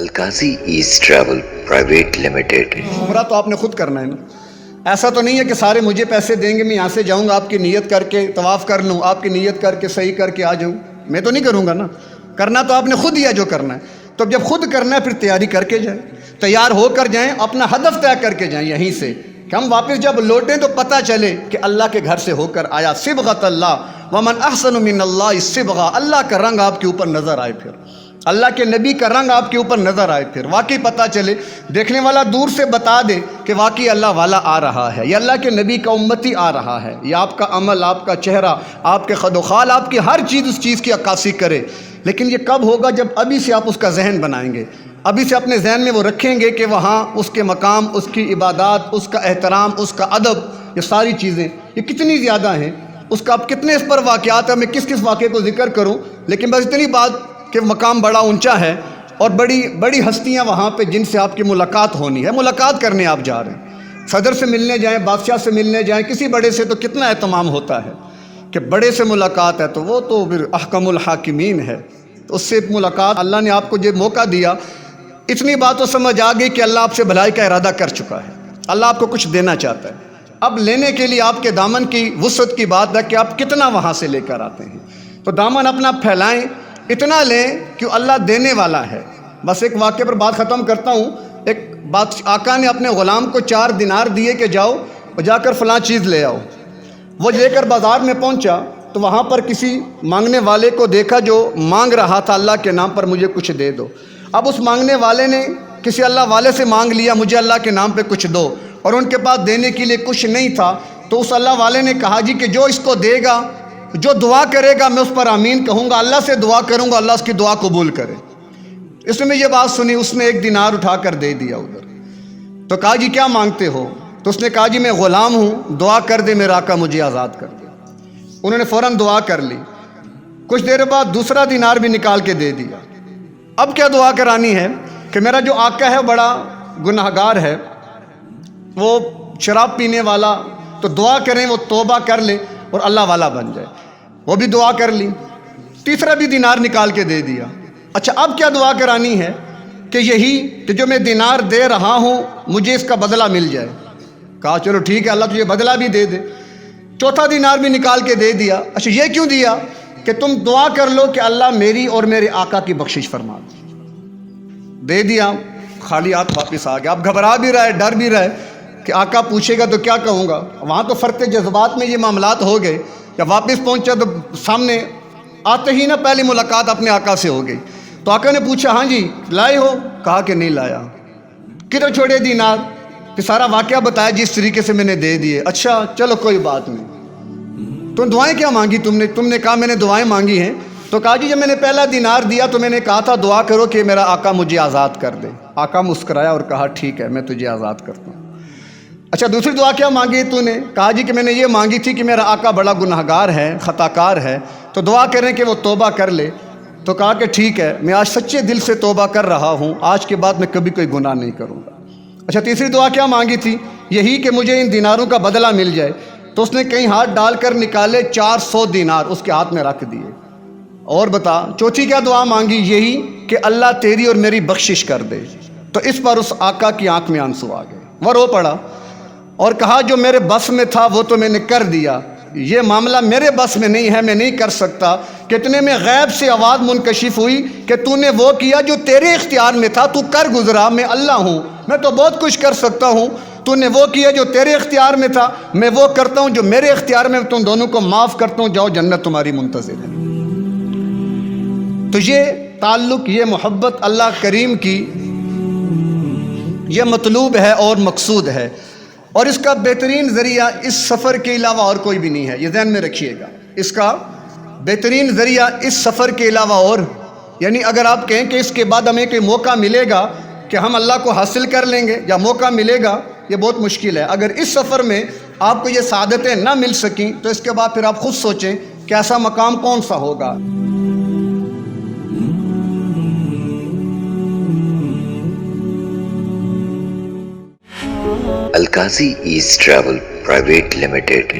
القاضی as travel private limited. عمرہ تو آپ نے خود کرنا ہے نا، ایسا تو نہیں ہے کہ سارے مجھے پیسے دیں گے، میں یہاں سے جاؤں گا آپ کی نیت کر کے طواف کر لوں، آپ کی نیت کر کے صحیح کر کے آ جاؤں، میں تو نہیں کروں گا نا، کرنا تو آپ نے خود ہی ہے جو کرنا ہے۔ تو جب خود کرنا ہے پھر تیاری کر کے جائیں، تیار ہو کر جائیں، اپنا ہدف طے کر کے جائیں یہیں سے کہ ہم واپس جب لوٹیں تو پتہ چلے کہ اللہ کے گھر سے ہو کر آیا۔ صبغۃ اللہ ومن احسن من اللہ صبغہ، اللہ کا رنگ آپ کے اوپر نظر آئے، پھر اللہ کے نبی کا رنگ آپ کے اوپر نظر آئے، پھر واقعی پتہ چلے، دیکھنے والا دور سے بتا دے کہ واقعی اللہ والا آ رہا ہے، یہ اللہ کے نبی کا امتی آ رہا ہے، یہ آپ کا عمل، آپ کا چہرہ، آپ کے خد و خال، آپ کی ہر چیز اس چیز کی عکاسی کرے۔ لیکن یہ کب ہوگا؟ جب ابھی سے آپ اس کا ذہن بنائیں گے، ابھی سے اپنے ذہن میں وہ رکھیں گے کہ وہاں اس کے مقام، اس کی عبادات، اس کا احترام، اس کا ادب، یہ ساری چیزیں یہ کتنی زیادہ ہیں، اس کا اب کتنے اس پر واقعات ہیں، میں کس کس واقعے کو ذکر کروں، لیکن بس اتنی بات کہ مقام بڑا اونچا ہے اور بڑی بڑی ہستیاں وہاں پہ جن سے آپ کی ملاقات ہونی ہے، ملاقات کرنے آپ جا رہے ہیں، صدر سے ملنے جائیں، بادشاہ سے ملنے جائیں، کسی بڑے سے تو کتنا اہتمام ہوتا ہے کہ بڑے سے ملاقات ہے تو وہ تو پھر احکم الحاکمین ہے، تو اس سے ملاقات، اللہ نے آپ کو جو موقع دیا، اتنی بات تو سمجھ آ گئی کہ اللہ آپ سے بھلائی کا ارادہ کر چکا ہے، اللہ آپ کو کچھ دینا چاہتا ہے، اب لینے کے لیے آپ کے دامن کی وسعت کی بات ہے کہ آپ کتنا وہاں سے لے کر آتے ہیں، تو دامن اپنا پھیلائیں، اتنا لیں کہ اللہ دینے والا ہے۔ بس ایک واقعے پر بات ختم کرتا ہوں، ایک بات، آقا نے اپنے غلام کو 4 دینار دیے کہ جاؤ اور جا کر فلاں چیز لے آؤ، وہ لے کر بازار میں پہنچا تو وہاں پر کسی مانگنے والے کو دیکھا جو مانگ رہا تھا اللہ کے نام پر مجھے کچھ دے دو، اب اس مانگنے والے نے کسی اللہ والے سے مانگ لیا مجھے اللہ کے نام پہ کچھ دو، اور ان کے پاس دینے کے لیے کچھ نہیں تھا، تو اس اللہ والے نے کہا جی کہ جو اس کو دے گا، جو دعا کرے گا میں اس پر آمین کہوں گا، اللہ سے دعا کروں گا اللہ اس کی دعا قبول کرے۔ اس نے یہ بات سنی، اس نے 1 دینار اٹھا کر دے دیا ادھر، تو کہا جی کیا مانگتے ہو؟ تو اس نے کہا جی میں غلام ہوں، دعا کر دے میرا آقا مجھے آزاد کر دے۔ انہوں نے فوراً دعا کر لی، کچھ دیر بعد دوسرا دینار بھی نکال کے دے دیا۔ اب کیا دعا کرانی ہے کہ میرا جو آقا ہے بڑا گناہگار ہے، وہ شراب پینے والا، تو دعا کریں وہ توبہ کر لے اور اللہ والا بن جائے، وہ بھی دعا کر لی، تیسرا بھی دینار نکال کے دے دیا۔ اچھا اب کیا دعا کرانی ہے کہ یہی کہ جو میں دینار دے رہا ہوں مجھے اس کا بدلہ مل جائے۔ کہا چلو ٹھیک ہے اللہ تجھے بدلہ بھی دے دے۔ چوتھا دینار بھی نکال کے دے دیا۔ اچھا یہ کیوں دیا؟ کہ تم دعا کر لو کہ اللہ میری اور میرے آقا کی بخشش فرما دے دیا، خالی ہاتھ واپس آ گیا۔ اب گھبرا بھی رہا ہے، ڈر بھی رہا ہے کہ آقا پوچھے گا تو کیا کہوں گا، وہاں تو فرق جذبات میں یہ معاملات ہو گئے، جب واپس پہنچا تو سامنے آتے ہی نا پہلی ملاقات اپنے آقا سے ہو گئی، تو آقا نے پوچھا ہاں جی لائے ہو؟ کہا کہ نہیں لایا۔ کدھر چھوڑے دینار؟ کہ سارا واقعہ بتایا جس طریقے سے میں نے دے دیے۔ اچھا چلو کوئی بات نہیں، تم دعائیں کیا مانگی؟ تم نے کہا میں نے دعائیں مانگی ہیں، تو کہا جی جب میں نے پہلا دینار دیا تو میں نے کہا تھا دعا کرو کہ میرا آقا مجھے آزاد کر دے۔ آقا مسکرایا اور کہا ٹھیک ہے میں تجھے آزاد کرتا ہوں۔ اچھا دوسری دعا کیا مانگی تو نے؟ کہا جی کہ میں نے یہ مانگی تھی کہ میرا آقا بڑا گناہگار ہے، خطا کار ہے، تو دعا کریں کہ وہ توبہ کر لے۔ تو کہا کہ ٹھیک ہے میں آج سچے دل سے توبہ کر رہا ہوں، آج کے بعد میں کبھی کوئی گناہ نہیں کروں گا۔ اچھا تیسری دعا کیا مانگی تھی؟ یہی کہ مجھے ان دیناروں کا بدلہ مل جائے۔ تو اس نے کہیں ہاتھ ڈال کر نکالے 400 دینار اس کے ہاتھ میں رکھ دیے۔ اور بتا چوتھی کیا دعا مانگی؟ یہی کہ اللہ تیری اور میری بخشش کر دے۔ تو اس پر اس آقا کی آنکھ میں آنسو آ گئے، وہ رو پڑا اور کہا جو میرے بس میں تھا وہ تو میں نے کر دیا، یہ معاملہ میرے بس میں نہیں ہے، میں نہیں کر سکتا۔ کتنے میں غیب سے آواز منکشف ہوئی کہ تو نے وہ کیا جو تیرے اختیار میں تھا، تو کر گزرا، میں اللہ ہوں، میں تو بہت کچھ کر سکتا ہوں، تو نے وہ کیا جو تیرے اختیار میں تھا، میں وہ کرتا ہوں جو میرے اختیار میں، تم دونوں کو معاف کرتا ہوں، جاؤ جنت تمہاری منتظر ہے۔ تو یہ تعلق، یہ محبت اللہ کریم کی، یہ مطلوب ہے اور مقصود ہے، اور اس کا بہترین ذریعہ اس سفر کے علاوہ اور کوئی بھی نہیں ہے، یہ ذہن میں رکھیے گا، اس کا بہترین ذریعہ اس سفر کے علاوہ اور، یعنی اگر آپ کہیں کہ اس کے بعد ہمیں کوئی موقع ملے گا کہ ہم اللہ کو حاصل کر لیں گے یا موقع ملے گا، یہ بہت مشکل ہے۔ اگر اس سفر میں آپ کو یہ سعادتیں نہ مل سکیں تو اس کے بعد پھر آپ خود سوچیں کہ ایسا مقام کون سا ہوگا۔ القاضی ایز ٹریول پرائیویٹ لمیٹڈ۔